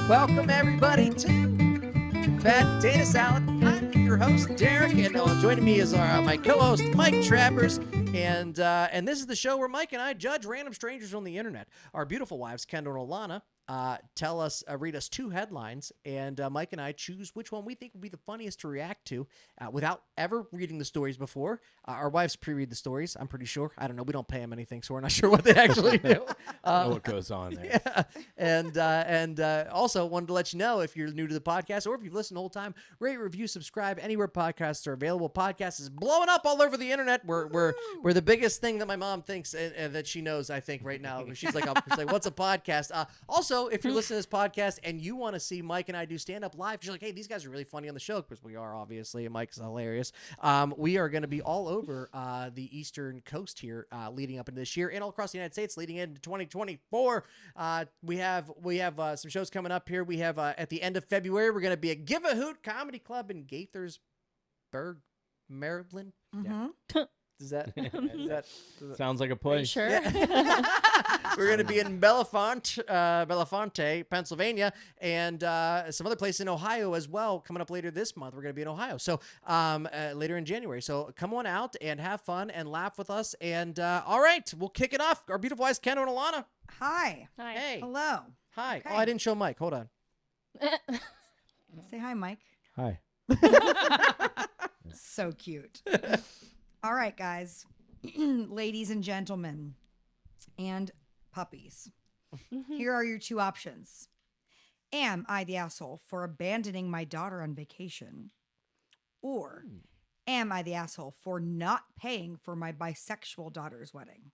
Welcome everybody to Bad Potato Salad. I'm your host Derrick, and joining me is my co-host Mike Travers, and this is the show where Mike and I judge random strangers on the internet. Our beautiful wives Kendyll and Alana read us two headlines, and Mike and I choose which one we think would be the funniest to react to without ever reading the stories before. Our wives pre-read the stories, I'm pretty sure. I don't know. We don't pay them anything, so we're not sure what they actually do. Know what goes on there. Yeah. And also wanted to let you know, if you're new to the podcast or if you've listened the whole time, rate, review, subscribe anywhere podcasts are available. Podcast is blowing up all over the internet. We're the biggest thing that my mom thinks and that she knows, I think, right now. She's like, what's a podcast? Also, if you're listening to this podcast and you want to see Mike and I do stand-up live, you're like, hey, these guys are really funny on the show, because we are, obviously, and Mike's hilarious. We are going to be all over the Eastern Coast here leading up into this year and all across the United States leading into 2024. We have some shows coming up here. We have, at the end of February, we're going to be at Give a Hoot Comedy Club in Gaithersburg, Maryland. Mm-hmm. Yeah. Does that Sounds like a place? Sure. Yeah. We're going to be in Belafonte, Pennsylvania, and some other place in Ohio as well coming up later this month. We're going to be in Ohio, so later in January. So come on out and have fun and laugh with us. And all right, we'll kick it off. Our beautiful wives, Kendyll and Alana. Hi. Hi. Hey. Hello. Hi. Okay. Oh, I didn't show Mike. Hold on. Say hi, Mike. Hi. So cute. All right, guys, ladies and gentlemen, and puppies. Here are your two options. Am I the asshole for abandoning my daughter on vacation? Or am I the asshole for not paying for my bisexual daughter's wedding?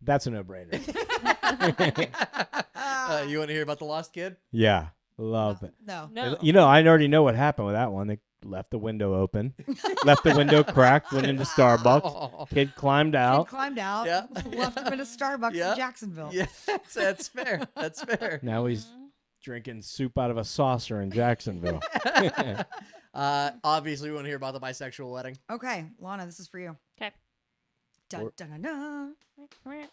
That's a no-brainer. You want to hear about the lost kid? Yeah, love it. No. No. You know, I already know what happened with that one. They left the window open, left the window cracked, went into Starbucks. Kid climbed out. Kid climbed out, Yeah. left him in a Starbucks Yeah. in Jacksonville. Yeah, that's fair. That's fair. Now he's drinking soup out of a saucer in Jacksonville. Obviously, we want to hear about the bisexual wedding. Okay, Lana, this is for you. Okay. Dun, dun, dun, dun. Okay.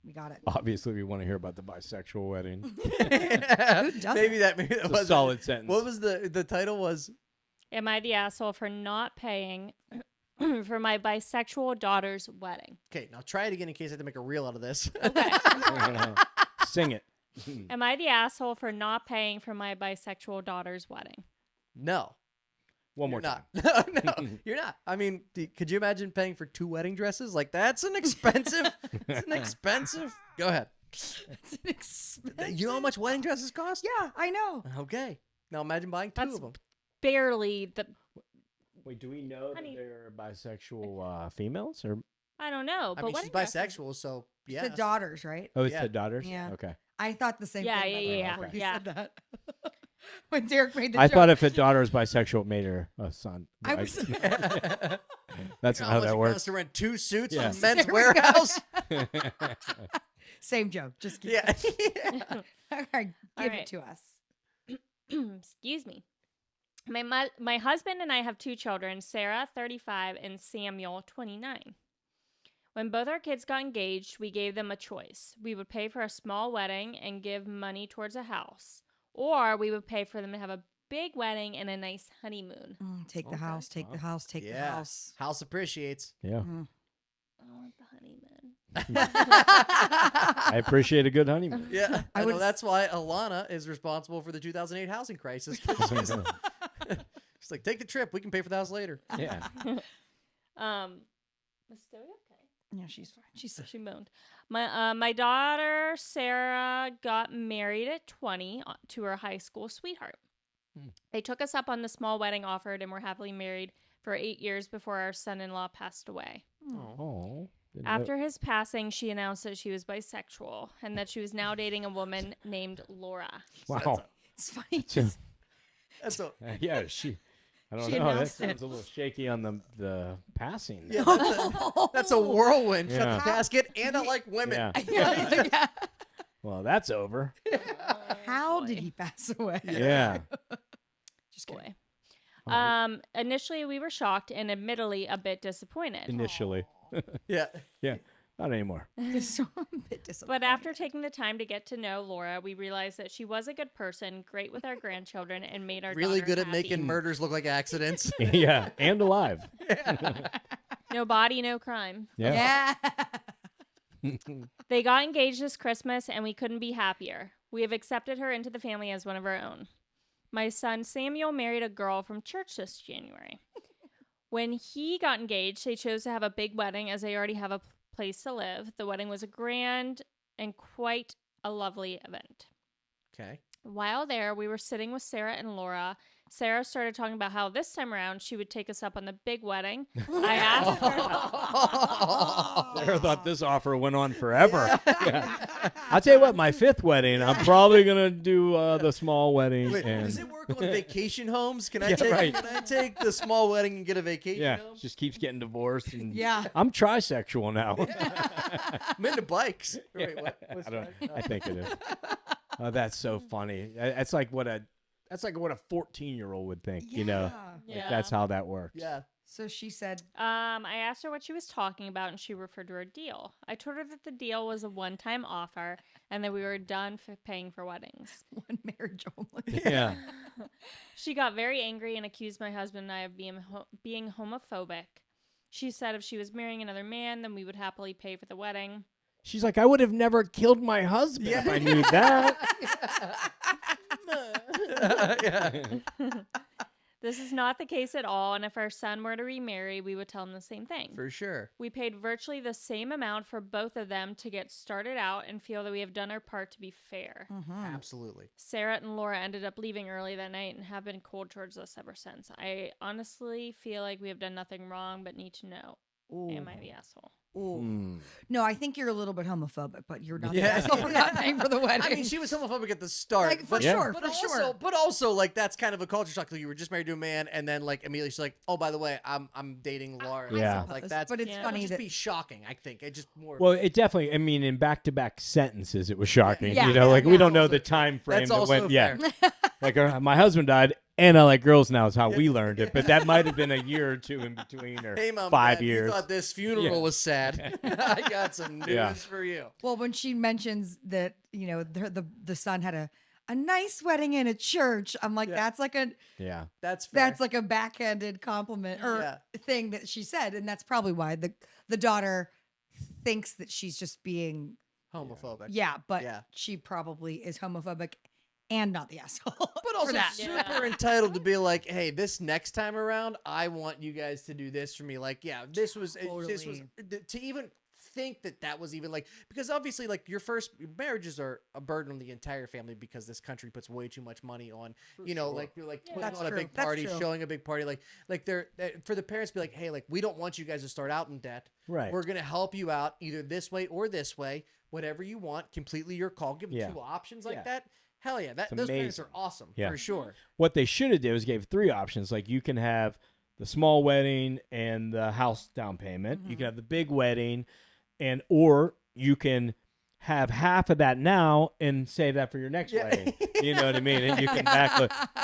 We got it. Obviously, we want to hear about the bisexual wedding. doesn't? Maybe that It's a was solid sentence. What was the title? Was Am I the asshole for not paying for my bisexual daughter's wedding? okay. Now try it again in case I have to make a reel out of this. Okay. Sing it. Am I the asshole for not paying for my bisexual daughter's wedding? No, One more you're time. not. No, you're not. I mean, could you imagine paying for 2 wedding dresses? Like, that's an expensive. It's an expensive. Go ahead. It's an expensive. You know how much wedding dresses cost? Yeah, I know. Okay. Now imagine buying 2 That's of them. barely the. Wait, do we know Honey. that they're bisexual females? Or I don't know. I But mean, she's wedding dresses- bisexual, so It's yeah. the daughters, right? Oh, it's Yeah. the daughters? Yeah. Okay. I thought the same Yeah, thing. yeah, about yeah, that before you yeah. said that. When Derrick made the I joke. thought if a daughter was bisexual, it made her a son. I was- That's How how much that it works. costs to rent 2 suits Yeah. from Men's There we go. Warehouse? Same joke. Just keep Yeah. All right, give right. it to us. Excuse me. My husband and I have 2 children, Sarah, 35, and Samuel, 29. When both our kids got engaged, we gave them a choice. We would pay for a small wedding and give money towards a house, or we would pay for them to have a big wedding and a nice honeymoon. Take the Okay. house. Take the house. Take the Yeah. house. House appreciates. Yeah. I want the honeymoon. I appreciate a good honeymoon. Yeah, I I know would- that's why Alana is responsible for the 2008 housing crisis. She's like, take the trip. We can pay for the house later. Yeah. Is Zoe okay? Yeah, she's fine. She's She moaned. My daughter Sarah got married at 20 to her high school sweetheart. They took us up on the small wedding offered and were happily married for 8 years before our son-in-law passed away. Oh. After his passing, she announced that she was bisexual and that she was now dating a woman named Laura. Wow. It's funny. That's a, Yeah, she. I don't She know. That announced it. sounds a little shaky on the passing. yeah, that's a whirlwind. Shut Yeah. the casket, and I like women. Yeah. Well, that's over. How boy. did he pass away? Yeah. Just kidding. Boy. Initially, we were shocked and admittedly a bit disappointed. Initially. Yeah. Yeah. Not anymore. Just a bit disappointed. But after taking the time to get to know Laura, we realized that she was a good person, great with our grandchildren, and made our Really daughter good at happy. making murders look like accidents. Yeah, and alive. No body, no crime. Yeah. They got engaged this Christmas, and we couldn't be happier. We have accepted her into the family as one of our own. My son Samuel married a girl from church this January. When he got engaged, they chose to have a big wedding as they already have a place to live. The wedding was a grand and quite a lovely event. Okay. While there, we were sitting with Sarah and Laura. Sarah started talking about how this time around she would take us up on the big wedding. I asked her. Sarah thought this offer went on forever. Yeah. I'll tell you what, my 5th wedding, I'm probably going to do the small wedding. Wait, and does it work on vacation homes? Can I Yeah, take right. can I take the small wedding and get a vacation yeah, home? just keeps getting divorced. And Yeah. I'm trisexual now. I'm into bikes. Wait, what? What's I don't. that? I think it is. Oh, that's so funny. That's like what a 14-year-old would think. You know, Yeah. like, that's how that works. Yeah. So she said, I asked her what she was talking about, and she referred to her deal. I told her that the deal was a one-time offer and that we were done paying for weddings. one marriage only. Yeah. She got very angry and accused my husband and I of being homophobic. She said if she was marrying another man, then we would happily pay for the wedding. She's like, I would have never killed my husband if I knew that. Yeah. This is not the case at all, and if our son were to remarry, we would tell him the same thing. For sure. We paid virtually the same amount for both of them to get started out and feel that we have done our part to be fair. Absolutely. Sarah and Laura ended up leaving early that night and have been cold towards us ever since. I honestly feel like we have done nothing wrong, but need to know, am I the asshole? Ooh. No, I think you're a little bit homophobic, but you're not Yeah. the asshole for not paying for the wedding. I mean, she was homophobic at the start. Like, for but, sure, but for also, sure. But also, like, that's kind of a culture shock. Like, you were just married to a man, and then, like, immediately she's like, oh, by the way, I'm dating Laura. Yeah. Like, that's, But it's Yeah. that would funny just that be shocking, I think. It just more. Well, it definitely, I mean, in back-to-back sentences, it was shocking. Yeah. You know, Yeah, like, we yeah. don't know Also the true. time frame That's that also went. Yeah. fair. Like, my husband died, and I like girls now is how we learned it. But that might have been a year or two in between, or Hey, Mom, 5 Dad, years. You thought this funeral Yeah. was sad. I got some news Yeah. for you. well, when she mentions that, you know, the son had a nice wedding in a church, I'm like, Yeah. that's like a Yeah. That's fair. that's like a backhanded compliment or Yeah. thing that she said, and that's probably why the daughter thinks that she's just being homophobic. but Yeah. she probably is homophobic and not the asshole. But also that. super Yeah. entitled to be like, hey, this next time around, I want you guys to do this for me. Like, yeah, this was Totally. to even think that was even like, because obviously, like, your marriages are a burden on the entire family because this country puts way too much money on, you know, like you're like putting That's on a true. big That's party, true. showing a big party, like they're for the parents to be like, hey, like, we don't want you guys to start out in debt. Right. We're gonna help you out either this way or this way, whatever you want, completely your call. Give them Yeah. 2 options like Yeah. that. Hell yeah, It's those parents amazing. are awesome Yeah. for sure. What they should have did was gave 3 options. Like, you can have the small wedding and the house down payment. You can have the big wedding, or you can have half of that now and save that for your next Yeah. wedding. You know what I mean? And you can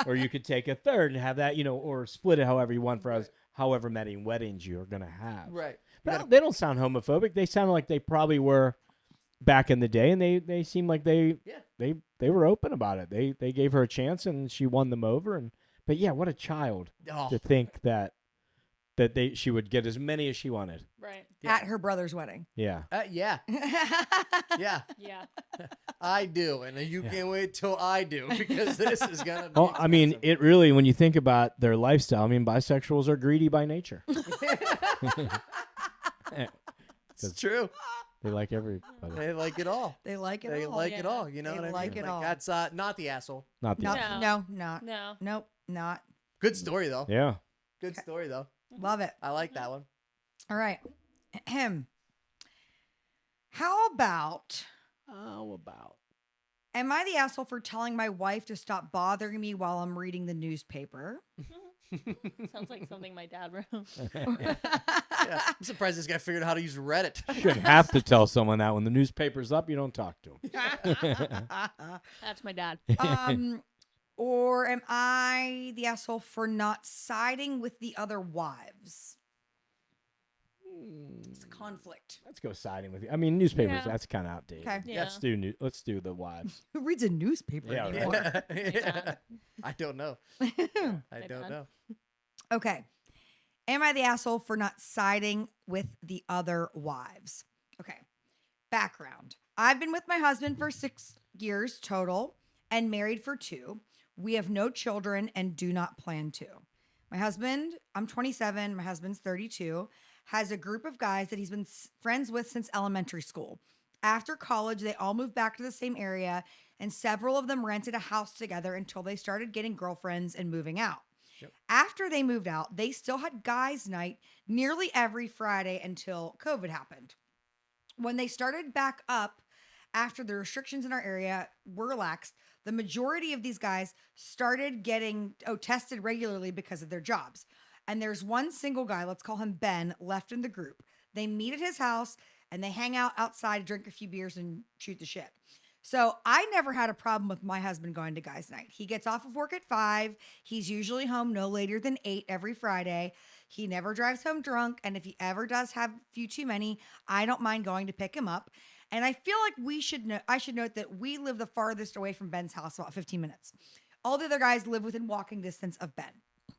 or you could take a third and have that, you know, or split it however you want for us, however many weddings you're gonna have. Right. But they don't sound homophobic. They sound like they probably were back in the day, and they seem like they were open about it. They gave her a chance, and she won them over. But yeah, what a child Oh, to think that she would get as many as she wanted. Right. At her brother's wedding. Yeah. yeah, yeah, Yeah. I do, and you can't wait till I do because this is gonna be. Oh, I mean, expensive. it really, when you think about their lifestyle, I mean, bisexuals are greedy by nature. It's true. They like everybody. They like it all. They like it They all. like it Yeah. all. You know They what I like mean? it all. That's not the asshole. Not the No, No. not. No. Nope, not. Good story though. Yeah. Good story though. Love it. I like that one. All right. Ahem. How about, How about? am I the asshole for telling my wife to stop bothering me while I'm reading the newspaper? Sounds like something my dad wrote. Yeah. I'm surprised this guy figured out how to use Reddit. You shouldn't have to tell someone that. When the newspaper's up, you don't talk to them. That's my dad. Or am I the asshole for not siding with the other wives? It's a conflict. Let's go siding with you. I mean, newspapers. Yeah. That's kind of outdated. Okay. Yeah. Let's do the wives. Who reads a newspaper Yeah, anymore? Yeah. I don't know. I I don't don't. know. Okay. Am I the asshole for not siding with the other wives? Okay. Background. I've been with my husband for 6 years total and married for 2. We have no children and do not plan to. My husband, I'm 27, my husband's 32, has a group of guys that he's been friends with since elementary school. After college, they all moved back to the same area, and several of them rented a house together until they started getting girlfriends and moving out. Yep. After they moved out, they still had guys' night nearly every Friday until COVID happened. When they started back up after the restrictions in our area were relaxed, the majority of these guys started getting tested regularly because of their jobs. And there's one single guy, let's call him Ben, left in the group. They meet at his house and they hang out outside, drink a few beers, and shoot the shit. So I never had a problem with my husband going to guys' night. He gets off of work at 5. He's usually home no later than 8 every Friday. He never drives home drunk. And if he ever does have a few too many, I don't mind going to pick him up. And I feel like I should note that we live the farthest away from Ben's house, about 15 minutes. All the other guys live within walking distance of Ben.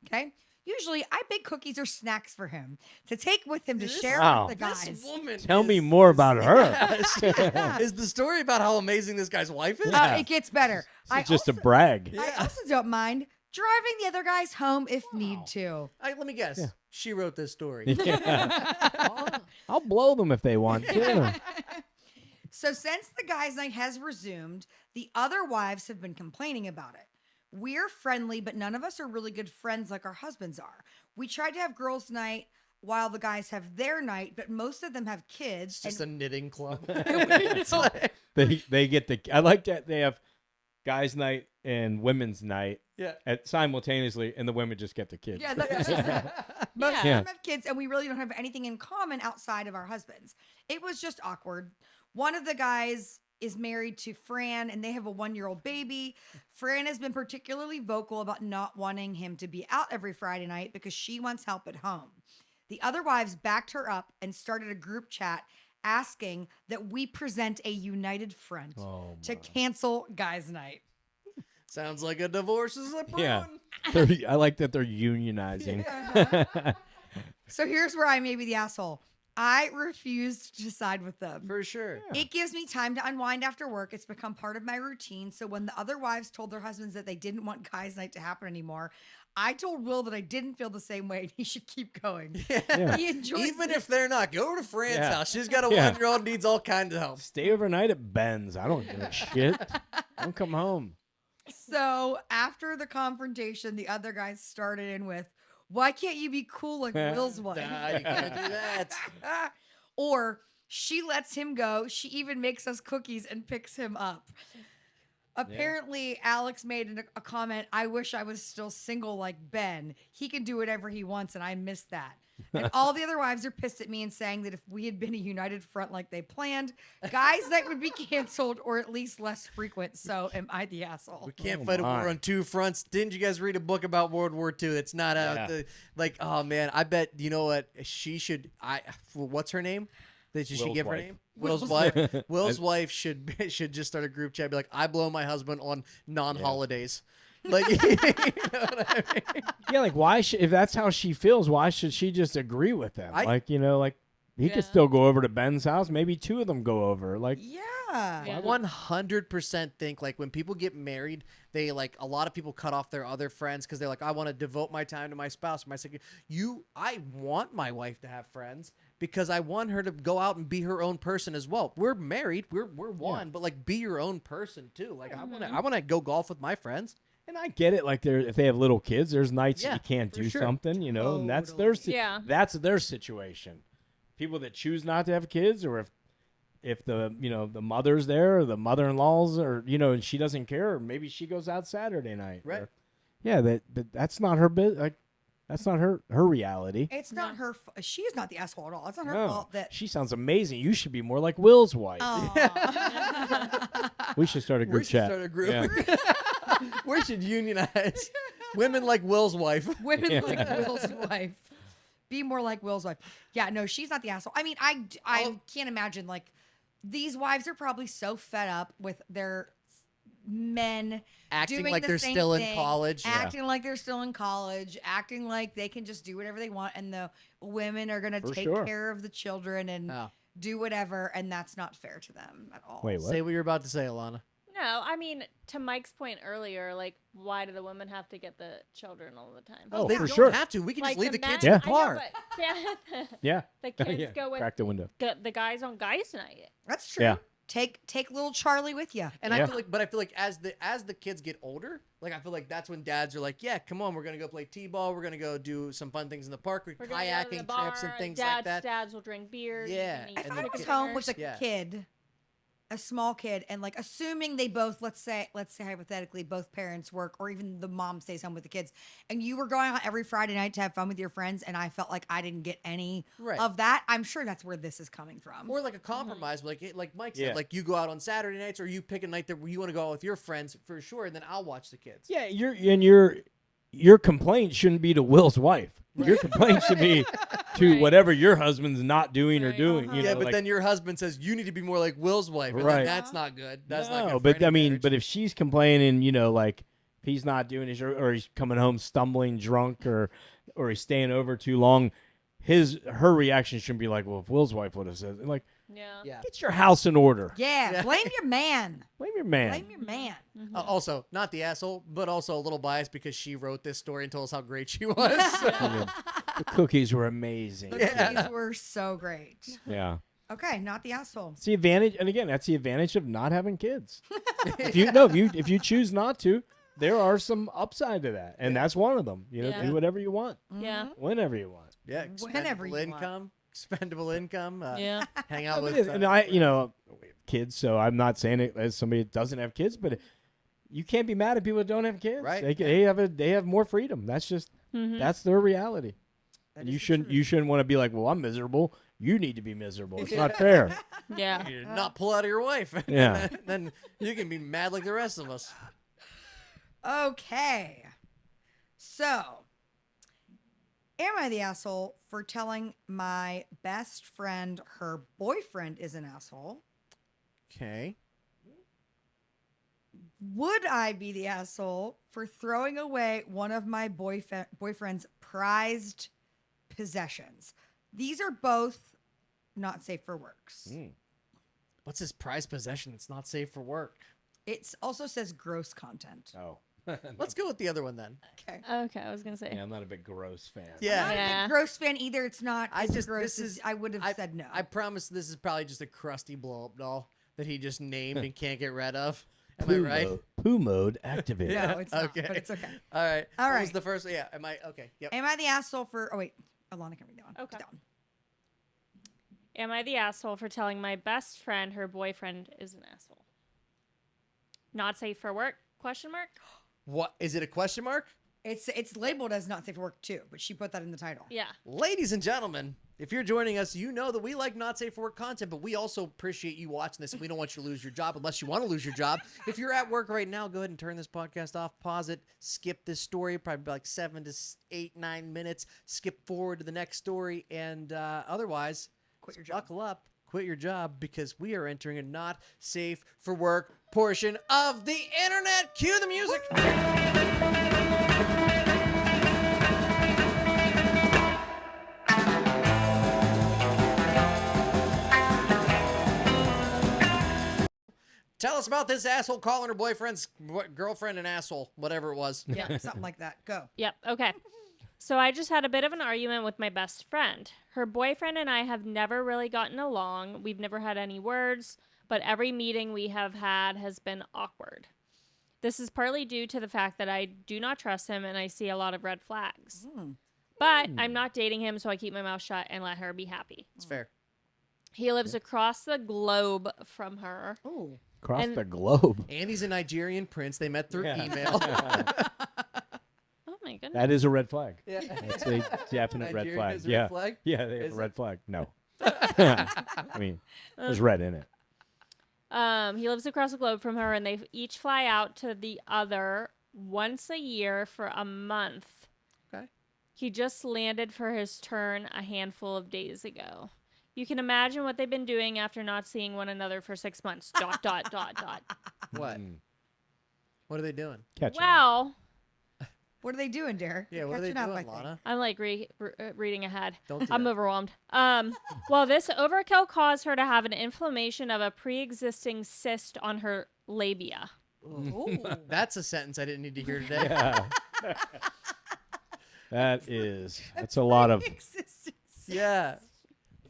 Okay? Usually, I bake cookies or snacks for him to take with him to share Wow. with the guys. This woman Tell me is- more about her. Yeah. Is the story about how amazing this guy's wife is? Yeah. It gets better. It's just a brag. I also don't mind driving the other guys home if need to. Let me guess. Yeah. She wrote this story. Yeah. I'll blow them if they want to. So since the guys' night has resumed, the other wives have been complaining about it. We're friendly, but none of us are really good friends like our husbands are. We tried to have girls' night while the guys have their night, but most of them have kids. It's just a knitting club. They get the. I like that they have guys' night and women's night Yeah. simultaneously, and the women just get the kids. Yeah, that's just most of Yeah. them have kids, and we really don't have anything in common outside of our husbands. It was just awkward. One of the guys is married to Fran, and they have a 1-year-old baby. Fran has been particularly vocal about not wanting him to be out every Friday night because she wants help at home. The other wives backed her up and started a group chat asking that we present a united front Oh, to my. cancel guys' night. Sounds like a divorce is a brewing. Yeah. I like that they're unionizing. So here's where I may be the asshole. I refused to side with them. For sure. It gives me time to unwind after work. It's become part of my routine. So when the other wives told their husbands that they didn't want guys' night to happen anymore, I told Will that I didn't feel the same way and he should keep going. Yeah. He enjoys Even it. if they're not, go to Fran's Yeah. house. She's got a Yeah. 1-year-old, needs all kinds of help. Stay overnight at Ben's. I don't give a shit. Don't come home. So after the confrontation, the other guys started in with, "Why can't you be cool like Will's wife?" Nah, you can't do that. Or she lets him go. She even makes us cookies and picks him up. Apparently, Alex made a comment, "I wish I was still single like Ben. He can do whatever he wants, and I miss that." And all the other wives are pissed at me and saying that if we had been a united front like they planned, guys' night would be canceled or at least less frequent. So am I the asshole? We can't Oh, fight a my. war on two fronts. Didn't you guys read a book about World War II? It's not out. Yeah. Oh man, I bet you know what she should. What's her name? Did she Will's give her wife. name? Will's wife. Will's wife should just start a group chat. Be like, I blow my husband on non-holidays. Like, you know what I mean? Yeah, like why should if that's how she feels, why should she just agree with them? He Yeah. could still go over to Ben's house. Maybe 2 of them go over. Like Yeah. Yeah. 100% think like when people get married, they like a lot of people cut off their other friends because they're like, I want to devote my time to my spouse, my second. I want my wife to have friends because I want her to go out and be her own person as well. We're married, we're one, but like be your own person too. Like I want to go golf with my friends. And I get it, like if they have little kids, there's nights Yeah, that you can't for do sure. something, and that's Totally. Yeah. that's their situation. People that choose not to have kids, or if the the mother's there, or the mother-in-law's, or and she doesn't care, or maybe she goes out Saturday night. Right. But that's not her like that's not her reality. It's not her. She's not the asshole at all. It's not her No. fault that. She sounds amazing. You should be more like Will's wife. Aw. We should start a We group should chat. start a group. Yeah. We should unionize. Women like Will's wife. Women Yeah. like Will's wife. Be more like Will's wife. Yeah, no, she's not the asshole. I mean, I can't imagine, like, these wives are probably so fed up with their men Acting doing like the they're same still in thing, college. acting like they're still in college, acting like they can just do whatever they want, and the women are gonna For take sure. care of the children and Oh. do whatever, and that's not fair to them at all. Wait, what? Say what you're about to say, Alana. No, I mean, to Mike's point earlier, like, why do the women have to get the children all the time? Oh, they for don't sure. have to. We can Like, just leave the men- kids in the I know, car. but- Yeah. The kids Yeah. go with Crack the window. the guys on guys' night. That's true. Yeah. Take little Charlie with you. And Yeah. I feel like as the kids get older, like I feel like that's when dads are like, yeah, come on, we're gonna go play t-ball, we're gonna go do some fun things in the park, We're gonna go to the kayaking bar, trips and things dads, like that. Dads will drink beer. Yeah, you can eat and If I the was kid- home with a Yeah. kid, a small kid, and like assuming they both, let's say hypothetically, both parents work, or even the mom stays home with the kids, and you were going out every Friday night to have fun with your friends, and I felt like I didn't get any Right. of that, I'm sure that's where this is coming from. Or like a compromise, like Mike said, Yeah. like you go out on Saturday nights, or you pick a night that you want to go out with your friends for sure, and then I'll watch the kids. Yeah, your complaint shouldn't be to Will's wife. Your complaint should be to Right. whatever your husband's not doing or Right. doing. You Yeah, know, but like, then your husband says you need to be more like Will's wife, and Right. then that's not good. That's not good. no, for but any I mean, marriage. but if she's complaining, like if he's not doing his, or he's coming home stumbling drunk, or he's staying over too long, her reaction shouldn't be like, well, if Will's wife would have said, like, Yeah. yeah. get your house in order. yeah, Yeah. blame your man. Blame your man. Blame your man. Also, not the asshole, but also a little biased because she wrote this story and told us how great she was. I mean, the cookies were amazing. These were so great. Yeah. Okay, not the asshole. It's the advantage, and again, that's the advantage of not having kids. If you choose not to, there are some upside to that, and that's one of them. Yeah. Do whatever you want, Yeah. whenever you want. Yeah, Whenever expendable you want. income, expendable income. Yeah. Hang out It with. is, and we have kids, so I'm not saying it as somebody that doesn't have kids, but you can't be mad at people that don't have kids. Right. They have more freedom. That's just that's their reality. That And is you the shouldn't truth. want to be like, well, I'm miserable. You need to be miserable. It's not fair. Yeah. You not pull out of your wife. Yeah. Then you can be mad like the rest of us. Okay. So, am I the asshole for telling my best friend her boyfriend is an asshole? Okay. Would I be the asshole for throwing away one of my boyfriend's prized possessions? These are both not safe for works. What's his prized possession that's not safe for work? It also says gross content. Oh. Let's go with the other one then. Okay. Okay, I was gonna say. Yeah, I'm not a big gross fan. Yeah. Not a Yeah. big gross fan either. It's not I as just- gross this as is- I would have said no. I promise this is probably just a crusty blow up doll that he just named and can't get rid of. Am I right? Poo mode activated. No, it's not, Okay. but it's okay. All right. All What right. was the first? Yeah. Am I okay? Yep. Am I the asshole for? Oh wait, Alana can read that one. Okay. That one. Am I the asshole for telling my best friend her boyfriend is an asshole? Not safe for work? Question mark? What is it? A question mark? It's labeled as not safe for work too, but she put that in the title. Yeah. Ladies and gentlemen, if you're joining us, you know that we like not safe for work content, but we also appreciate you watching this. And we don't want you to lose your job unless you want to lose your job. If you're at work right now, go ahead and turn this podcast off, pause it, skip this story, probably like 7 to 8, 9 minutes, skip forward to the next story, and otherwise, Quit your job. buckle up, quit your job, because we are entering a not safe for work portion of the internet. Cue the music. Tell us about this asshole calling her boyfriend's girlfriend an asshole, whatever it was. Yeah, something like that. Go. Yep. Okay. So I just had a bit of an argument with my best friend. Her boyfriend and I have never really gotten along. We've never had any words, but every meeting we have had has been awkward. This is partly due to the fact that I do not trust him and I see a lot of red flags. But I'm not dating him, so I keep my mouth shut and let her be happy. It's fair. He lives across the globe from her. Oh. Across And- the globe. Andy's a Nigerian prince. They met through Yeah. email. Oh my goodness. That is a red flag. Yeah. That's a definite red Nigeria flag. is a Yeah. red flag? Yeah, they have Is a it? red flag. No. I mean, there's red in it. He lives across the globe from her, and they each fly out to the other once a year for a month. Okay. He just landed for his turn a handful of days ago. You can imagine what they've been doing after not seeing one another for 6 months. ... What? What are they doing? Catch Well, What are they doing, Derek? Yeah, You're what are they catching up, doing, I think. Lana? I'm like reading ahead. Don't do I'm that. overwhelmed. Well, this overkill caused her to have an inflammation of a pre-existing cyst on her labia. Ooh. That's a sentence I didn't need to hear today. Yeah. That's a lot of. Existence. Yeah.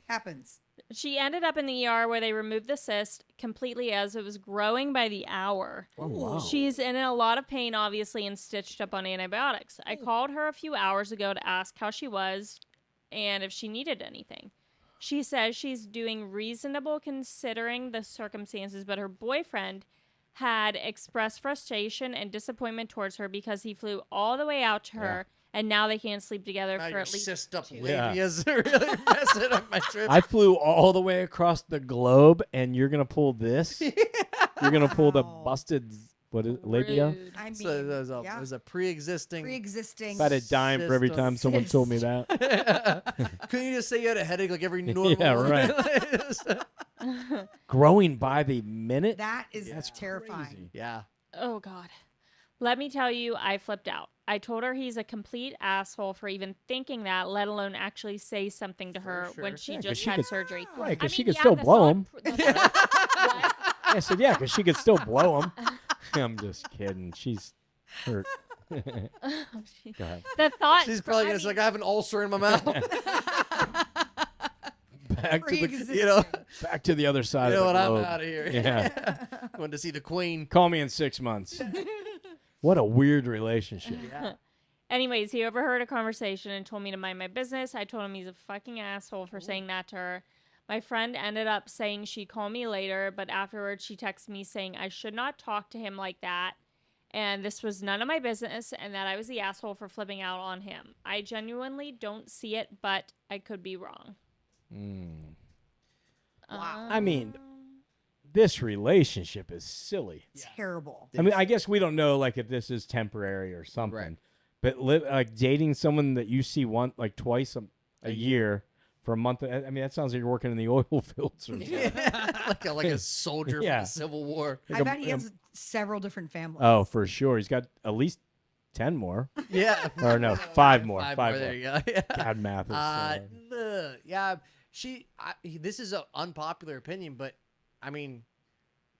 Happens. She ended up in the ER where they removed the cyst completely as it was growing by the hour. Oh, wow. She's in a lot of pain, obviously, and stitched up on antibiotics. I called her a few hours ago to ask how she was and if she needed anything. She says she's doing reasonable considering the circumstances, but her boyfriend had expressed frustration and disappointment towards her because he flew all the way out to her, and now they can't sleep together Now for your at least cyst up 2 labias are really messing up my trip. I flew all the way across the globe, and you're gonna pull this. You're gonna pull the Wow. busted labia. Rude. I mean, So there's yeah. a pre-existing. Pre-existing. About a dime for every System. time someone told me that. Couldn't you just say you had a headache like every normal? Yeah, right. Growing by the minute. That is That's terrifying. crazy. Yeah. Oh, God. Let me tell you, I flipped out. I told her he's a complete asshole for even thinking that, let alone actually say something to her sure. when she Yeah, 'cause just she had could- surgery. Right, because I she mean, could yeah, still the blow thought him. What? I said, yeah, because she could still blow him. I'm just kidding. She's hurt. Go ahead. The thought. She's probably gonna say, like, I have an ulcer in my mouth. Back to the Pre-existing. You know, back to the other side you know of what? the I'm globe. out of here. Yeah. Going to see the Queen. Call me in 6 months. What a weird relationship. Yeah. Anyways, he overheard a conversation and told me to mind my business. I told him he's a fucking asshole for saying that to her. My friend ended up saying she'd call me later, but afterwards she texted me saying I should not talk to him like that, and this was none of my business, and that I was the asshole for flipping out on him. I genuinely don't see it, but I could be wrong. Wow. I mean, this relationship is silly. Terrible. I mean, I guess we don't know like if this is temporary or something, Right. but like dating someone that you see twice a year for a month. I mean, that sounds like you're working in the oil fields or something. like a soldier from Yeah. the Civil War. I bet he has several different families. Oh, for sure. He's got at least 10 more. Yeah. Or no, 5 more. Five 5 more. more. There you go. Yeah. God, math is Yeah. This is an unpopular opinion, but I mean,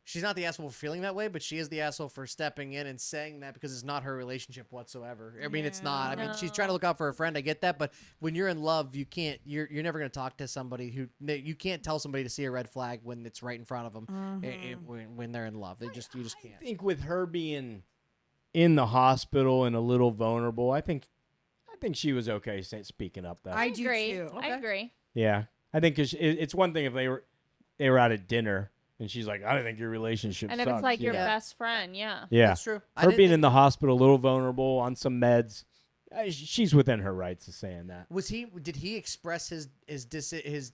she's not the asshole for feeling that way, but she is the asshole for stepping in and saying that because it's not her relationship whatsoever. I mean, it's not. I mean, she's trying to look out for her friend. I get that, but when you're in love, you can't. You're never going to talk to somebody who you can't tell somebody to see a red flag when it's right in front of them. When they're in love, you just can't. I think with her being in the hospital and a little vulnerable, I think she was okay speaking up. Though I do agree. too. I agree. yeah, I think cause it's one thing if they were out at dinner and she's like, I don't think your relationship. And if sucks. it's like your yeah. best friend, yeah. Yeah, That's true. I Her didn't being think- in the hospital, a little vulnerable, on some meds, she's within her rights of saying that. Did he express his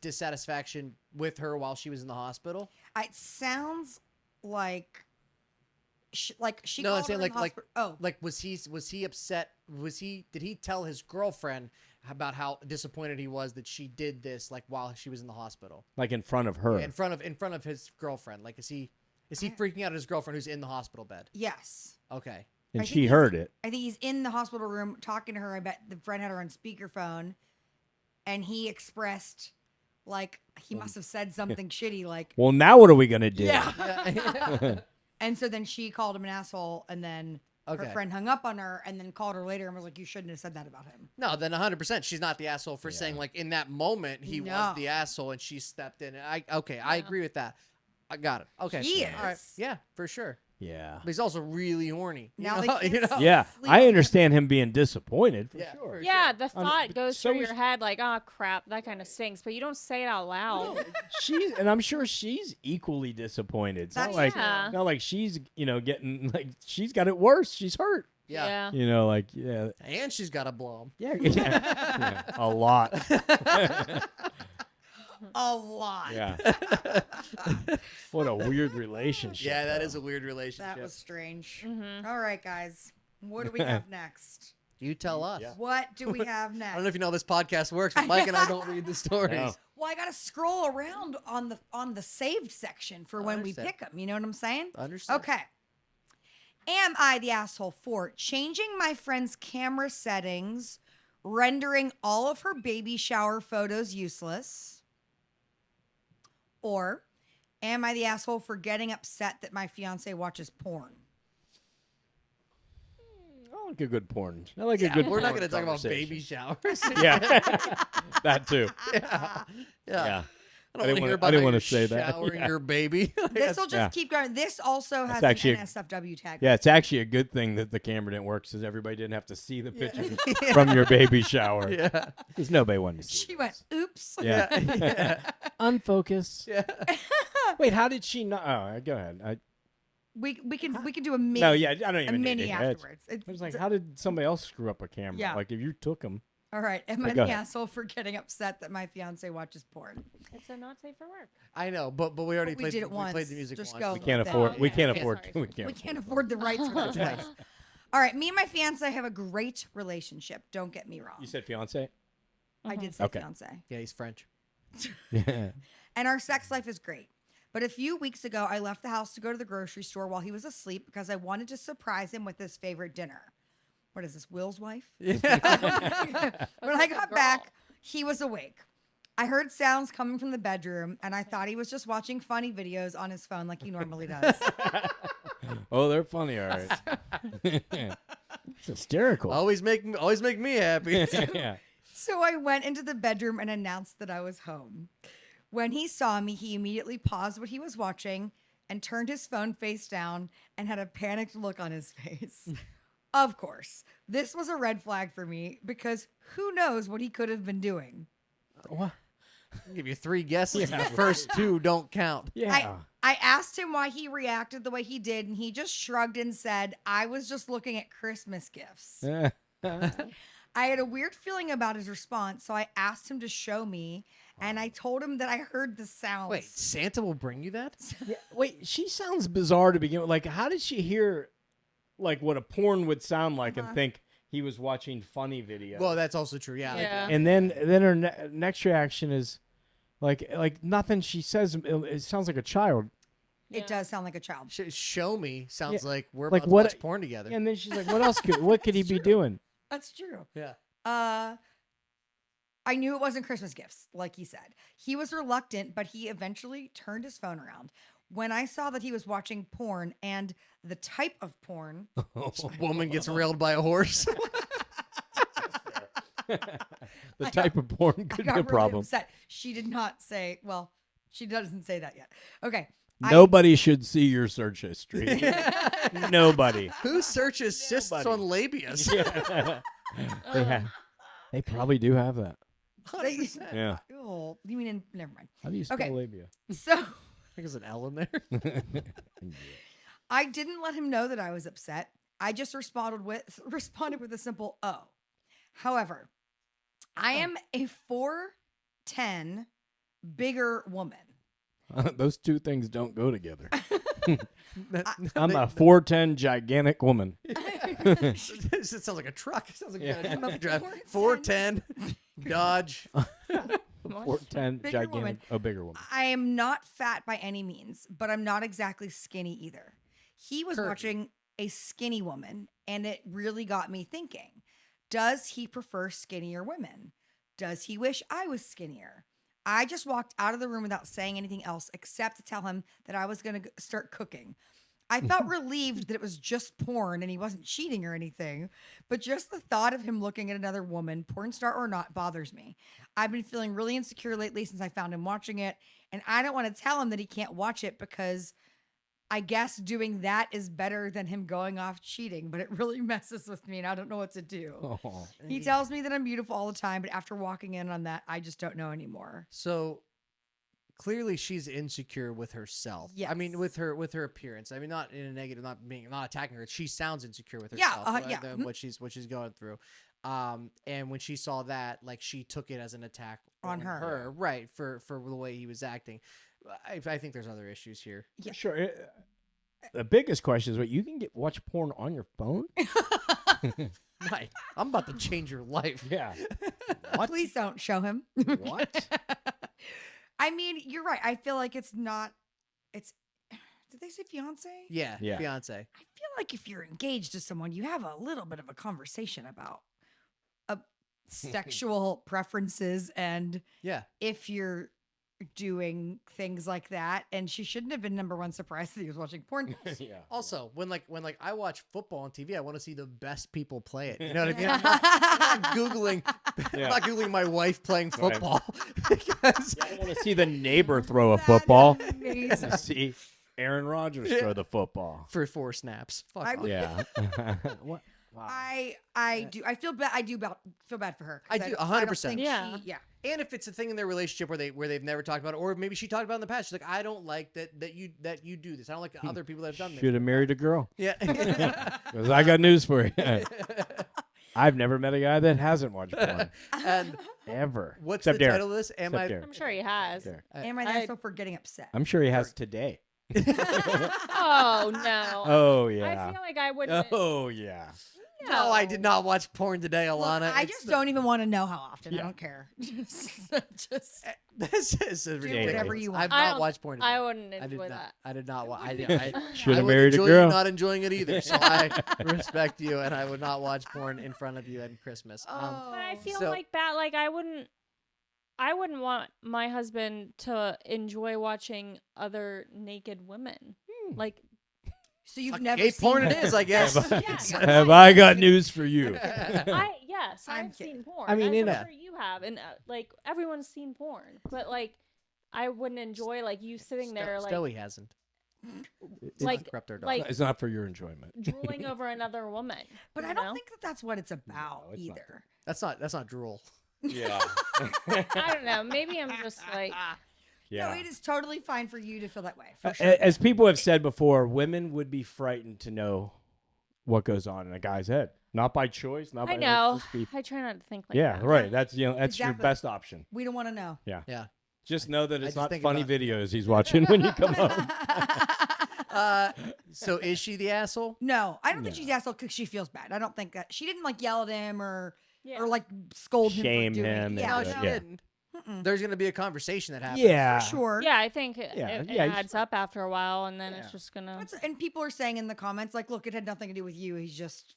dissatisfaction with her while she was in the hospital? It sounds like she No, I'm called saying her in like the hospital. Oh, like was he upset? Did he tell his girlfriend about how disappointed he was that she did this like while she was in the hospital Like in front of her. in front of his girlfriend? Like is he freaking out at his girlfriend who's in the hospital bed? yes. Okay. And I think she he's- heard it. I think he's in the hospital room talking to her. I bet the friend had her on speakerphone, and he expressed like he must have said something shitty, like, Well, now what are we gonna do? Yeah. and so then she called him an asshole, and then Okay. her friend hung up on her, and then called her later and was like, "You shouldn't have said that about him." No, then 100%. She's not the asshole for saying like in that moment he No. was the asshole and she stepped in. I agree with that. I got it. Okay. He All right. is. Yeah, for sure. Yeah. But he's also really horny. You Now know? they can't You know? Yeah, sleep I together. understand him being disappointed for Yeah, sure. for Yeah, the thought but goes so through is- your head like, oh, crap, that kind of stinks. But you don't say it out loud. And I'm sure she's equally disappointed. It's not That's like Yeah. not like she's getting like she's got it worse. She's hurt. Yeah. Yeah. And she's got to blow him. Yeah, a lot. A lot. Yeah. What a weird relationship. Yeah, that though. is a weird relationship. That was strange. Mhm. All right, guys. What do we have next? You tell us. Yeah. What do we have next? I don't know if you know how this podcast works, but Mike and I don't read the stories. No. Well, I gotta scroll around on the saved section for when we Understand. pick them. You know what I'm saying? Understand. Okay. Am I the asshole for changing my friend's camera settings, rendering all of her baby shower photos useless? Or am I the asshole for getting upset that my fiance watches porn? I like a good porn. I like a good We're not porn going to talk about conversation. baby showers. Yeah. That too. yeah. Yeah. I don't want to hear about I didn't how want you're to say that. showering Yeah. your baby. This will just Yeah. keep going. This also has That's an actually NSFW tag. Yeah, it's actually a good thing that the camera didn't work, so everybody didn't have to see the picture Yeah. from your baby shower. Yeah. Because nobody wanted to see She it. went, oops. Yeah. Yeah. Unfocus. Yeah. Wait, how did she not? Oh, go ahead. We can do a mini. No, yeah, I don't a even need mini to. afterwards. I was like, how did somebody else screw up a camera? Yeah. Like, if you took them. All right. Am I Go the ahead. asshole for getting upset that my fiance watches porn? It's a not safe for work. I know, but we already But we played, did it we played once. the music Just once. go We can't with afford. that. We Yeah. can't Okay, afford. sorry. We can't. We can't afford the rights for that twice. All right. Me and my fiance have a great relationship. Don't get me wrong. You said fiance. I Mm-hmm. did say Okay. fiance. Yeah, he's French. Yeah. And our sex life is great. But a few weeks ago, I left the house to go to the grocery store while he was asleep because I wanted to surprise him with his favorite dinner. What is this, Will's wife? When I got back, he was awake. I heard sounds coming from the bedroom, and I thought he was just watching funny videos on his phone like he normally does. Oh, they're funny, all right. It's hysterical. Always make me happy. Yeah. So I went into the bedroom and announced that I was home. When he saw me, he immediately paused what he was watching and turned his phone face down and had a panicked look on his face. Of course, this was a red flag for me because who knows what he could have been doing. What? I'll give you 3 guesses. The first 2 don't count. Yeah. I asked him why he reacted the way he did, and he just shrugged and said, I was just looking at Christmas gifts. I had a weird feeling about his response, so I asked him to show me, and I told him that I heard the sounds. Wait, Santa will bring you that? Yeah, wait, she sounds bizarre to begin with. Like, how did she hear, like, what a porn would sound like and think he was watching funny videos? Well, that's also true. Yeah. Yeah. And then her next reaction is, like nothing she says. It sounds like a child. It does sound like a child. Show me sounds Yeah. like we're Like about what- to watch porn together. And then she's like, "What else? What could he be doing?" That's true. Yeah. I knew it wasn't Christmas gifts, like he said. He was reluctant, but he eventually turned his phone around. When I saw that he was watching porn and the type of porn, A woman gets railed by a horse. The type of porn I could got be a really problem. upset. She did not say, well, she doesn't say that yet. Okay. Nobody should see your search history. Nobody. Who searches cysts Nobody. on labias? Yeah. They probably do have that. 100%. Yeah. Oh, you mean never mind. How do you spell Okay. labia? So I think there's an L in there. I didn't let him know that I was upset. I just responded with a simple "oh." However, I am a 4'10" bigger woman. Those two things don't go together. That- I'm a 4'10" gigantic woman. it sounds like a truck. It sounds like Yeah. a enough drive. 410. 410 Dodge. 4'10" Bigger gigantic. woman. A bigger woman. I am not fat by any means, but I'm not exactly skinny either. He was Curvy. watching a skinny woman, and it really got me thinking. Does he prefer skinnier women? Does he wish I was skinnier? I just walked out of the room without saying anything else except to tell him that I was going to start cooking. I felt relieved that it was just porn and he wasn't cheating or anything, but just the thought of him looking at another woman, porn star or not, bothers me. I've been feeling really insecure lately since I found him watching it, and I don't want to tell him that he can't watch it because I guess doing that is better than him going off cheating, but it really messes with me and I don't know what to do. Oh. He tells me that I'm beautiful all the time, but after walking in on that, I just don't know anymore. So clearly she's insecure with herself. I mean, Yes. with her appearance. I mean, not in a negative, not attacking her. She sounds insecure with Yeah, herself. yeah. than what she's going through. And when she saw that, like, she took it as an attack On her. right? For the way he was acting. I think there's other issues here. Yeah. Sure. The biggest question is, what you can watch porn on your phone? Mike, I'm about to change your life. Yeah. Please don't show him. What? I mean, you're right. I feel like it's not. It's. Did they say fiance? Yeah, Yeah. fiance. I feel like if you're engaged to someone, you have a little bit of a conversation about sexual preferences and Yeah. if you're doing things like that. And she shouldn't have been number one surprised that he was watching porn. Yeah. Also, when I watch football on TV, I want to see the best people play it. You know what I mean? I'm not googling. I'm not googling my wife playing Right. football because I want to see the neighbor throw a football. Amazing. See Aaron Rodgers throw the football. for 4 snaps. Fuck I off. would- Yeah. What? Wow. I do. I feel bad. Feel bad for her. 'Cause I do, don't 100%. think Yeah. Yeah. And if it's a thing in their relationship where they've never talked about it, or maybe she talked about it in the past, she's like, I don't like that you do this. I don't like other people that have done this. Should have married a girl. Yeah. Because I got news for you. I've never met a guy that hasn't watched porn. And Ever. what's Except the Derrick. title of this? Am Except I? Derrick. I'm sure he has. Derrick. Am I I- also for getting upset? I'm sure he has today. Oh no. Oh, yeah. I feel like I wouldn't. Oh, yeah. No, I did not watch porn today, Look, Alana. I It's just the- don't even want to know how often. I Yeah. don't care. just This is ridiculous. whatever you want. I've I not don't- watched porn today. I wouldn't I did enjoy not. that. I did not. I Should have would married a enjoy girl. You not enjoying it either. So I respect you, and I would not watch porn in front of you at Christmas. Oh. But I feel So- like that. Like I wouldn't want my husband to enjoy watching other naked women. Like so you've Fuck, never gay seen porn it it. is, I guess. Yeah. Have I got news for you? yes, I'm I've kidding. seen porn. I mean, I'm yeah. sure you have, and like everyone's seen porn. But like, I wouldn't enjoy like you sitting there like Stoey hasn't. Like- Corrupt our dog. like- It's not for your enjoyment. drooling over another woman. But you I don't know? think that that's what it's about it's not. either. that's not drool. Yeah. I don't know. Maybe I'm just like No, it is totally fine for you to feel that way. Uh, For sure. As people have said before, women would be frightened to know what goes on in a guy's head. Not by choice, not by I know. just be- I try not to think like yeah, that. right. That's that's your Exactly. best option. We don't want to know. Yeah. Just know that I it's just not think funny about- videos he's watching when you come home. So is she the asshole? No, I don't think No. she's asshole because she feels bad. I don't think that she didn't like yell at him or Yeah. like scold him Shame for doing him it. and Yeah, No, shit, she no, yeah. didn't. mm-mm. There's gonna be a conversation that happens. Yeah. For sure. Yeah, I think Yeah, it yeah, adds up after a while, and then Yeah. it's just gonna. And people are saying in the comments, like, look, it had nothing to do with you. He's just.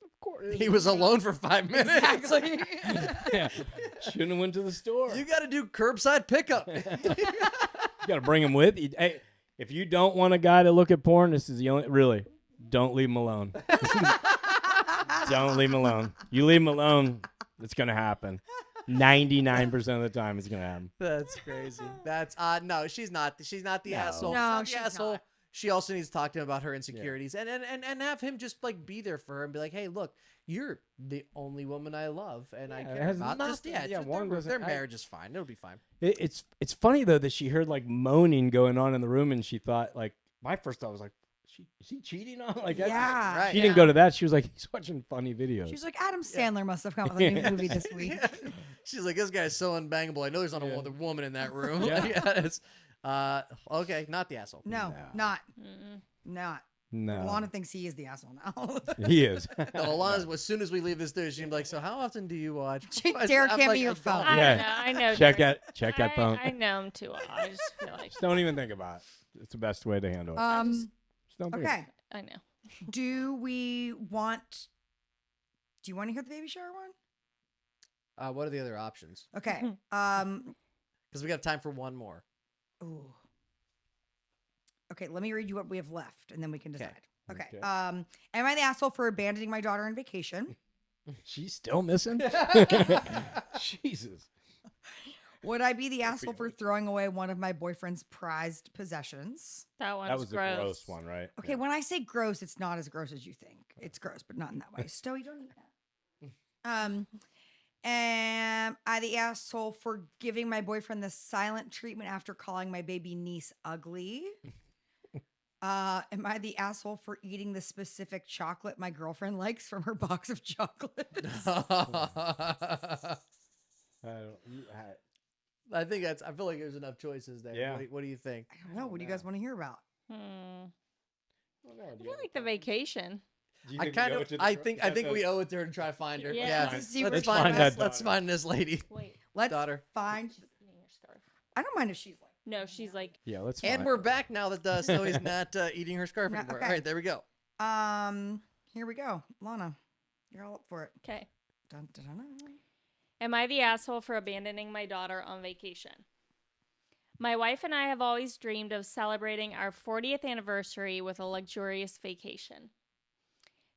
He was alone for 5 minutes. Exactly. Yeah. Shouldn't have went to the store. You got to do curbside pickup. You got to bring him with you. Hey, if you don't want a guy to look at porn, this is the only. Really, don't leave him alone. Don't leave him alone. You leave him alone, it's gonna happen. 99% of the time, it's gonna happen. That's crazy. That's no, she's not. She's not the No. asshole. No, She's not she's the asshole. not. She also needs to talk to him about her insecurities and have him just like be there for her and be like, hey, look, you're the only woman I love and I Yeah, it care has about. Just, nothing- yeah, yeah, just one their doesn't- marriage is fine. It'll be fine. It's funny though that she heard like moaning going on in the room, and she thought like my first thought was like, is he cheating on? Like, Yeah. Right. She didn't go to that. She was like, he's watching funny videos. She's like, Adam Sandler must have come up with a new movie this week. She's like, this guy's so unbangable. I know there's not Yeah. another woman in that room. Yeah. Yes. Okay, not the asshole. No, No. not. Mm-mm. Not. no, Alana thinks he is the asshole now. he is. No, Alana's, as soon as we leave this dude, she'll be like, so how often do you watch? Derrick, I'm hand me like, your I phone. don't. I Yeah. know. I know. check Derrick. that phone. I know him too well. I just feel like Just don't even think about it. It's the best way to handle it. Just don't think okay. I know. Do you want to hear the baby shower one? What are the other options? Okay. Because we got time for one more. Ooh. Okay, let me read you what we have left and then we can decide. Okay. Okay. Am I the asshole for abandoning my daughter on vacation? She's still missing. Jesus. Would I be the asshole for throwing away one of my boyfriend's prized possessions? That one's That was gross. the gross one, right? Okay, when I say gross, it's not as gross as you think. It's gross, but not in that way. Stowe, you don't eat that. Am I the asshole for giving my boyfriend the silent treatment after calling my baby niece ugly? Am I the asshole for eating the specific chocolate my girlfriend likes from her box of chocolates? I think that's. I feel like there's enough choices there. Yeah. What do you think? I don't know. What do you guys want to hear about? I feel like the vacation. I think we owe it to her to try to find her. Yeah. Yeah. Let's see Let's which find one. this. that Let's daughter. find this lady. Wait. Let's Daughter. find. Eating your scarf. I don't mind if she's like. No, she's like, Yeah, let's. And find we're her. back now that Zoe's not eating her scarf No, anymore. okay. All right, there we go. Here we go. Lana, you're all up for it. okay. Dun, dun, dun, dun. Am I the asshole for abandoning my daughter on vacation? My wife and I have always dreamed of celebrating our 40th anniversary with a luxurious vacation.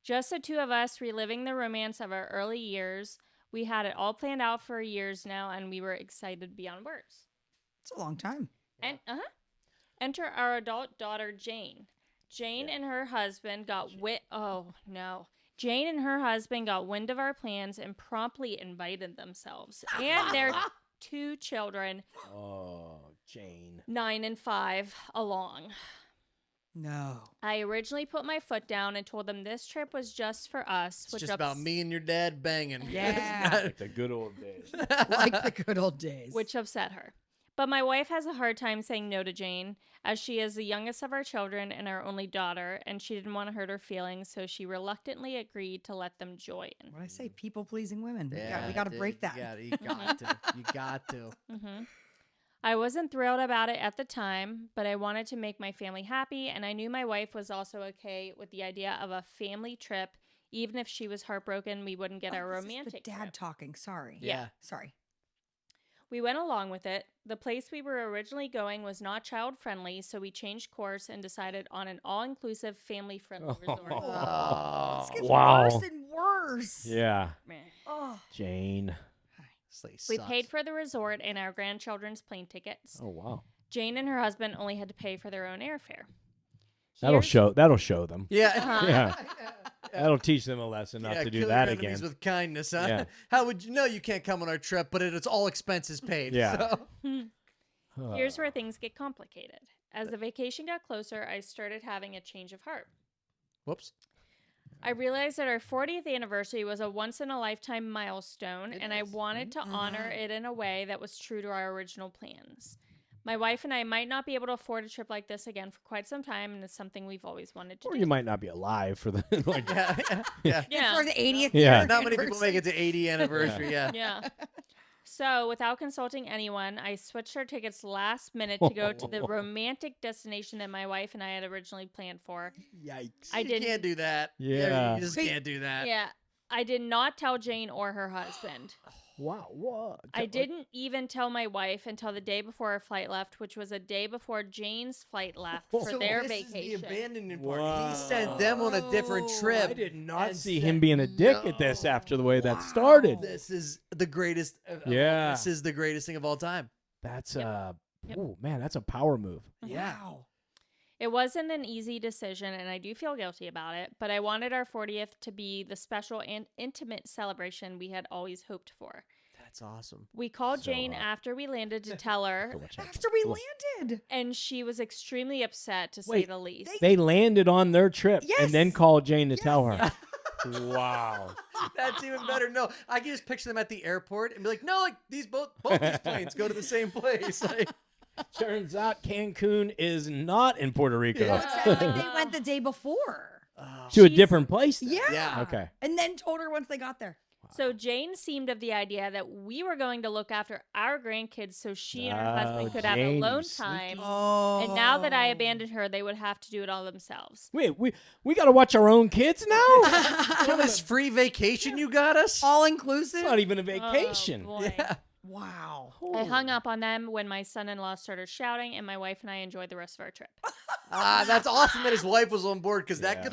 Just the two of us reliving the romance of our early years. We had it all planned out for years now, and we were excited beyond words. It's a long time. And enter our adult daughter, Jane. Jane and her husband got Jane and her husband got wind of our plans and promptly invited themselves and their two children, Oh, Jane. 9 and 5, along. No. I originally put my foot down and told them this trip was just for us. It's just about me and your dad banging. Yeah. Like the good old days. Like the good old days. which upset her. But my wife has a hard time saying no to Jane, as she is the youngest of our children and our only daughter, and she didn't want to hurt her feelings, so she reluctantly agreed to let them join. What I say, people-pleasing women. Yeah, we got to dude, break that. You got to. You got to. I wasn't thrilled about it at the time, but I wanted to make my family happy, and I knew my wife was also okay with the idea of a family trip. Even if she was heartbroken, we wouldn't get our This is romantic the dad trip. talking. Sorry. Yeah. Sorry. We went along with it. The place we were originally going was not child-friendly, so we changed course and decided on an all-inclusive family-friendly resort. Oh, This gets Wow. worse and worse. Yeah, Meh. Oh. Jane. this lady We sucks. paid for the resort and our grandchildren's plane tickets. Oh wow. Jane and her husband only had to pay for their own airfare. That'll Here's- That'll show them. Yeah. Uh-huh. Yeah. That'll teach them a lesson not to do kill that your enemies again. with kindness, huh? Yeah. How would you know you can't come on our trip, but it's all expenses paid? Yeah. So. Here's where things get complicated. As the vacation got closer, I started having a change of heart. Whoops. I realized that our 40th anniversary was a once-in-a-lifetime milestone, It and I is. wanted to honor it in a way that was true to our original plans. My wife and I might not be able to afford a trip like this again for quite some time, and it's something we've always wanted to Or do. you might not be alive for the like. Yeah. Yeah. For the 80th Yeah. year Not many people anniversary. make it to 80 anniversary. Yeah. Yeah. So, without consulting anyone, I switched our tickets last minute to go to the romantic destination that my wife and I had originally planned for. Yikes. I You didn't. can't do that. Yeah. You just Wait. can't do that. Yeah. I did not tell Jane or her husband. Wow. What? I didn't even tell my wife until the day before our flight left, which was a day before Jane's flight left for So their this vacation. is the abandonment part. Wow. He sent them on a different trip. I did not and see said, him being a dick at this after the way that started. This is the greatest. Yeah. This is the greatest thing of all time. That's Yep. oh man, that's a power move. Yeah. Wow. It wasn't an easy decision, and I do feel guilty about it, but I wanted our 40th to be the special and intimate celebration we had always hoped for. That's awesome. We called So Jane hot. after we landed to tell her, So much After we Cool. landed. and she was extremely upset, to say Wait, the least. They landed on their trip and then Yes. called Jane to tell her. Wow. That's even better. No, I can just picture them at the airport and be like, no, like both these planes go to the same place. Like, Turns out Cancun is not in Puerto Rico. Yeah. It sounds like they went the day before. To a She's- different place. then? Yeah. Yeah. Okay. And then told her once they got there. So Jane seemed of the idea that we were going to look after our grandkids so she and her husband could have Jane, you alone sneaky- time. Oh. And now that I abandoned her, they would have to do it all themselves. Wait, we got to watch our own kids now? on this free vacation you got us? All inclusive? It's not even a vacation. Oh, boy. Yeah. Wow. I hung up on them when my son-in-law started shouting, and my wife and I enjoyed the rest of our trip. That's awesome that his wife was on board because that Yeah. could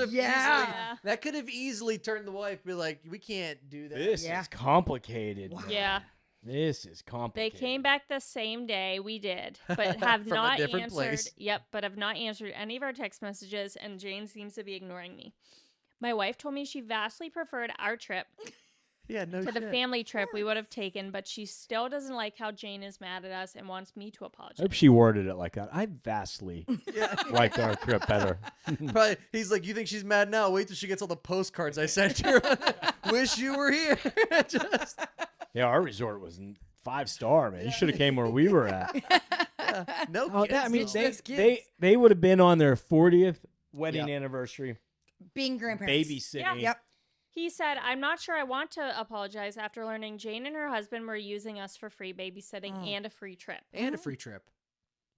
have Yeah. easily turned the wife be like, we can't do that. This Yeah. is complicated. Wow. Yeah. This is They complicated. came back the same day we did, but have From a not different answered. place. Yep, but have not answered any of our text messages, and Jane seems to be ignoring me. My wife told me she vastly preferred our trip Yeah, no to the shit. family trip we would have taken, but she still doesn't like how Jane is mad at us and wants me to I apologize. hope she worded it like that. I vastly Yeah. liked our trip better. Probably, he's like, you think she's mad now? Wait till she gets all the postcards I sent her. Wish you were here. Just, Yeah, our resort was 5-star, man. You should have came where we were at. no Oh, kids. that, I mean, though. Just they would have been on their 40th wedding Yeah. anniversary. being grandparents. babysitting. Yep. He said, I'm not sure I want to apologize after learning Jane and her husband were using us for free babysitting and a free trip. And a free trip.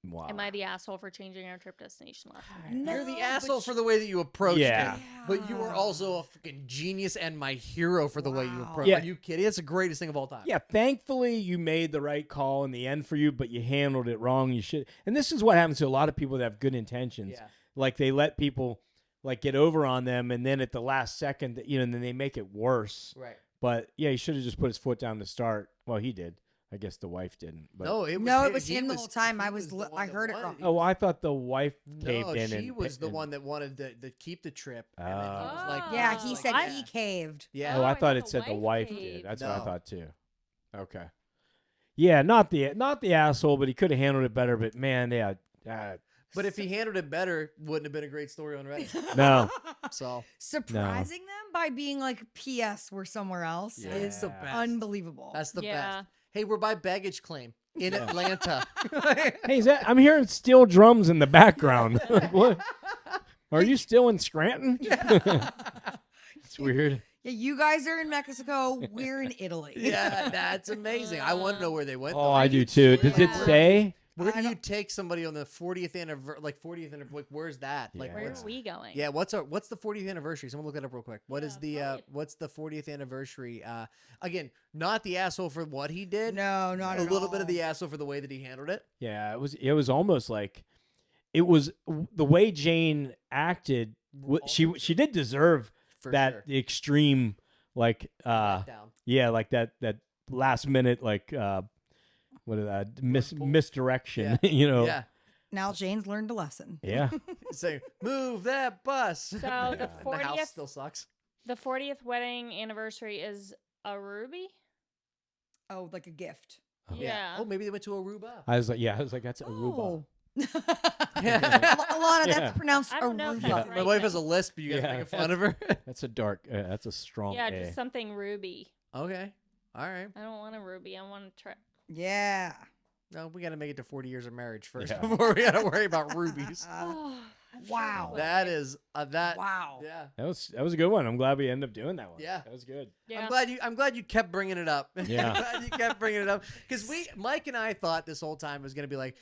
Wow. Am I the asshole for changing our trip destination last night? No, You're the but asshole for the way that you approached Yeah. it. But you were also a fucking genius and my hero for the way you Wow. approached it. Yeah. Are you kidding? That's the greatest thing of all time. Yeah, thankfully you made the right call in the end for you, but you handled it wrong. You should, and this is what happens to a lot of people that have good intentions. Yeah. Like they let people like get over on them, and then at the last second, and then they make it worse. Right. But yeah, he should have just put his foot down to start. Well, he did. I guess the wife didn't. But No, it was him the whole time. he I was the one I that heard it wanted wrong. oh, I thought the wife caved No, in. she and, was the and- one that wanted to keep the trip. And then he was Oh. like, Yeah, Oh, he like, said yeah. he caved. Yeah. Oh, I I thought thought it the said the wife wife did. caved. That's what I No. thought too. Okay. Yeah, not the asshole, but he could have handled it better. But man, yeah. But if he handled it better, wouldn't have been a great story on Reddit. No. So Surprising them by being like, P.S. we're somewhere else Yeah. is the best. unbelievable. That's the Yeah. best. Hey, we're by baggage claim in Atlanta. Hey, I'm hearing steel drums in the background. Like, what? Are you still in Scranton? It's weird. Yeah, you guys are in Mexico. We're in Italy. Yeah, that's amazing. I want to know where they went. Oh, though. I do too. Does it Yeah. say? Where I do you don't- take somebody on the 40th anniversary? Like 40th anniversary? Like, where's that? Like, Yeah. Where what's are we going? yeah? What's the 40th anniversary? Someone look it up real quick. What is Yeah, what's the 40th anniversary? Again, not the asshole for what he did. No, not a at little bit of all. the asshole for the way that he handled it. Yeah, it was almost like it was the way Jane acted. She did deserve For that sure. extreme like Down. yeah, like that last minute like what is that misdirection, you know. Yeah. Now Jane's learned a lesson. Yeah. Saying, move that bus. So the And the house 40th still sucks. The 40th wedding anniversary is a ruby? Oh, like a gift. Yeah. Oh, maybe they went to Aruba. I was like that's Aruba. Oh. Yeah. Alana, Yeah. that's pronounced I don't know if Aruba. that's My right wife now. has a lisp. You guys Yeah. making fun of her. That's a dark that's a strong Yeah, A. just something ruby. Okay. All right. I don't want a ruby. I want a trip. Yeah. No, we got to make it to 40 years of marriage first Yeah. before we got to worry about rubies. Wow. That is that. Wow. Yeah. That was a good one. I'm glad we ended up doing that one. Yeah. That was good. Yeah. I'm glad you kept bringing it up. Yeah. I'm glad you kept bringing it up because Mike and I thought this whole time was gonna be like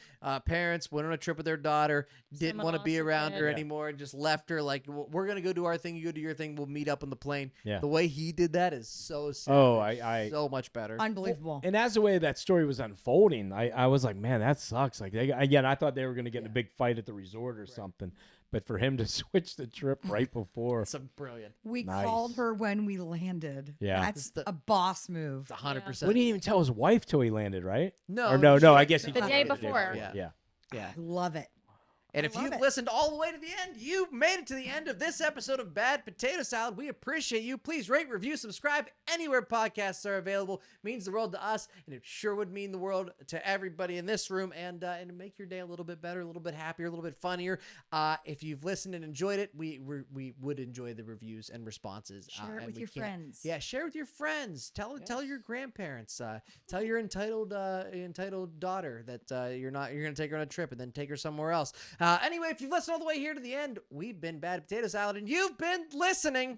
parents went on a trip with their daughter, didn't Someone want to be else around did. her Yeah. anymore, and just left her. Like we're gonna go do our thing, you go do your thing, we'll meet up on the plane. Yeah. The way he did that is so sad. Oh, I so much better. Unbelievable. and as the way that story was unfolding, I was like, man, that sucks. Like, again, I thought they were going to get in a big fight at the resort or something, but for him to switch the trip right before, It's a brilliant. We Nice. called her when we landed. Yeah. That's It's the- a boss move. It's 100%. we didn't even tell his wife till he landed, right? No, Or no, she I like- guess he The did day it before. Yeah. Yeah. Yeah. Love it. And I if love you've it. listened all the way to the end, you've made it to the end of this episode of Bad Potato Salad. We appreciate you. Please rate, review, subscribe anywhere podcasts are available. It means the world to us, and it sure would mean the world to everybody in this room, and make your day a little bit better, a little bit happier, a little bit funnier. If you've listened and enjoyed it, we would enjoy the reviews and responses. Share it and with we your can't- friends. Yeah, share with your friends. Tell your grandparents. Tell your entitled daughter that you're gonna take her on a trip and then take her somewhere else. Anyway, if you've listened all the way here to the end, we've been Bad Potato Salad, and you've been listening.